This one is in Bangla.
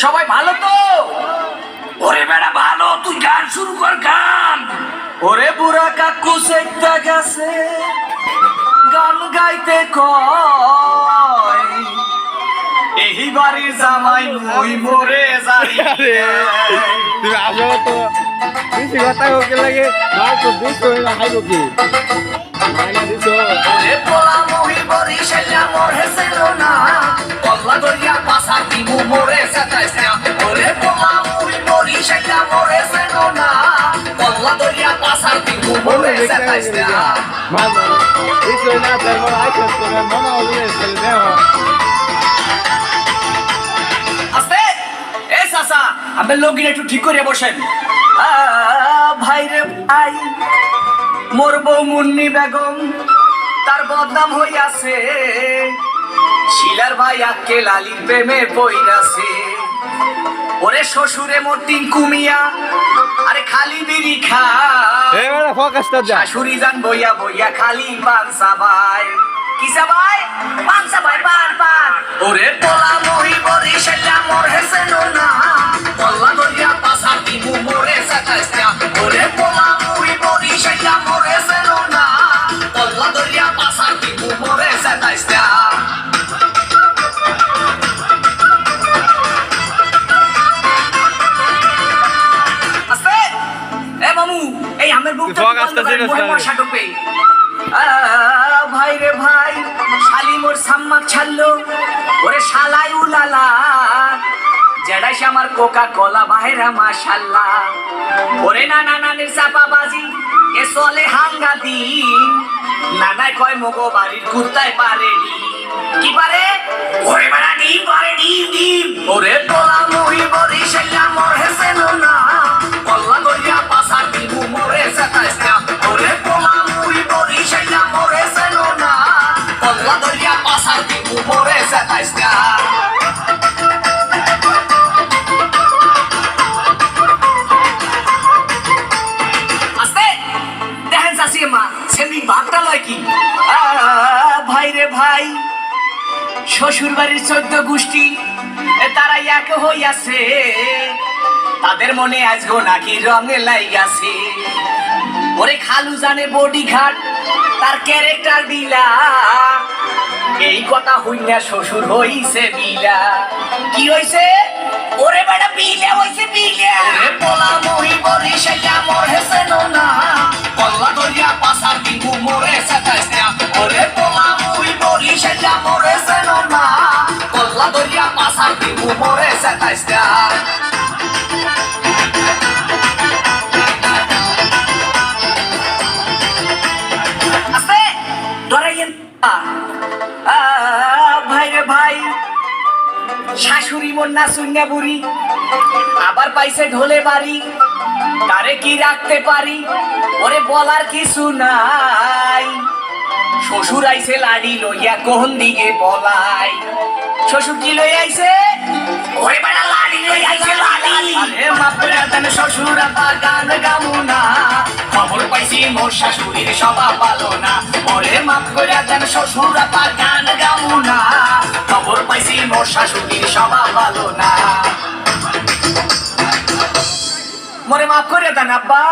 সবাই ভালো তো? ওরে বেড়া ভালো, তুই গান শুরু কর গান। ওরে বুড়া কাকু সেটা গেছে গান গাইতে কয় এই বাড়ির জামাই মুই মরে যাই। তুমি আসো তো বেশি কথা হোক লাগে মাল তো দিস হই না হাইবো কি মাইনা দিছো। ওরে পোলা মুই বরি শেলা মোর হেসেল না কল্লা দরিয়া পাসা দিমু মরে যাইস না। ওরে পোলা মুই বরি শেলা মোর হেসেল না কল্লা দরিয়া পাসা দিমু মরে যাইস না। মাল দিস হই না তার মানে আইছো তুমি মনে হলে চলে যাও। আস্তে এ সাসা আমি লগিটা একটু ঠিক করে বসেন। ভাই রে ভাই মোর বউ মুন্নি বেগম তার বদনাম হইয়াছে শিলার ভাই আক্কে লালির প্রেমে পইরাছে। ওরে শ্বশুরে মোর টিঙ্কু মিয়া আরে খালি বিড়ি খায় এ বেড়া ফোকাসটা যা শাশুড়ি জান বইয়া বইয়া খালি পানসা ভাই কিসা ভাই পানসা ভাই পান পান। ওরে পোলা মহি বরি সেটা মোর হেসেল না কল্লা দরিয়া পাসা দিমু মোরে যাইস না। ওরে পোলা মহি বরি সেটা মোর হেসেল না কল্লা দরিয়া পাসা দিমু মোরে যাইস না। আস্তে এ মামু এই আমের বুকটা মশা ঢোকে। ভাই রে ভাই শালি মোর সাম্মাক ছাড়লো ওরে শালাই উলালা জেডাইছে আমার কোকা কোলা বাহেরা মাশাল্লাহ। ওরে নানা নানির চাপাবাজি এ চলে হাঙ্গা দিন নানাই কয় মগো বাড়ির কুত্তায় পারে কি পারে ওরে বেড়া ডিম পারে ডিম ডিম। ওরে পোলা মুহি বরি সেটা মোর হেসেল না কল্লা দরিয়া পাসা দিমু মোরে যাইস না। ওরে পোলা মুহি বরি সেটা মোর হেসেল না কল্লা দরিয়া পাসা দিমু মোরে যাইস না। আস্তে দেখেন চাষি মা সেদিন ভাবটা লয় কি ভাই রে ভাই শ্বশুর বাড়ির 14 গোষ্ঠী তারা এক হইয়াছে তাদের মনে আজগো নাকি রঙে লাইগাছে। ওরে খালু জানে বডি ঘাট তার ক্যারেক্টার দিলা এই কথা হইনা শ্বশুর হইছে বিলা। কি হইছে ওরে বেটা বিলা হইছে বিলা। ওরে পোলা মহি বরি সেটা মোর হেসেল না কল্লা দরিয়া পাসা দিমু মোরে যাইস না। ওরে পোলা মহি বরি সেটা মোর হেসেল না কল্লা দরিয়া পাসা দিমু মোরে যাইস না। আস্তে ধরাইয়েন ভাই রে ভাই শাশুড়ি মোর না শুনে বুড়ি আবার পাইছে ঢোলে বাড়ি তারে কি রাখতে পারি ওরে বলার কিছু নাই। শ্বশুর আইছে লাড়ি লইয়া কোন দিকে বলাই শ্বশুর কি লই আইছে ওরে বেড়া লাড়ি লই আইছে লাড়ি। আরে মাপরা দেন শ্বশুর আবার গান গামুনা খবর পাইছি মোর শাশুড়ির স্বভাব ভালো না। ওরে মাপ করে দেন শ্বশুর আবার গান গামুনা খবর পাইছি মোর শাশুড়ির স্বভাব ভালো না। মোরে মাফ করে দেন আব্বা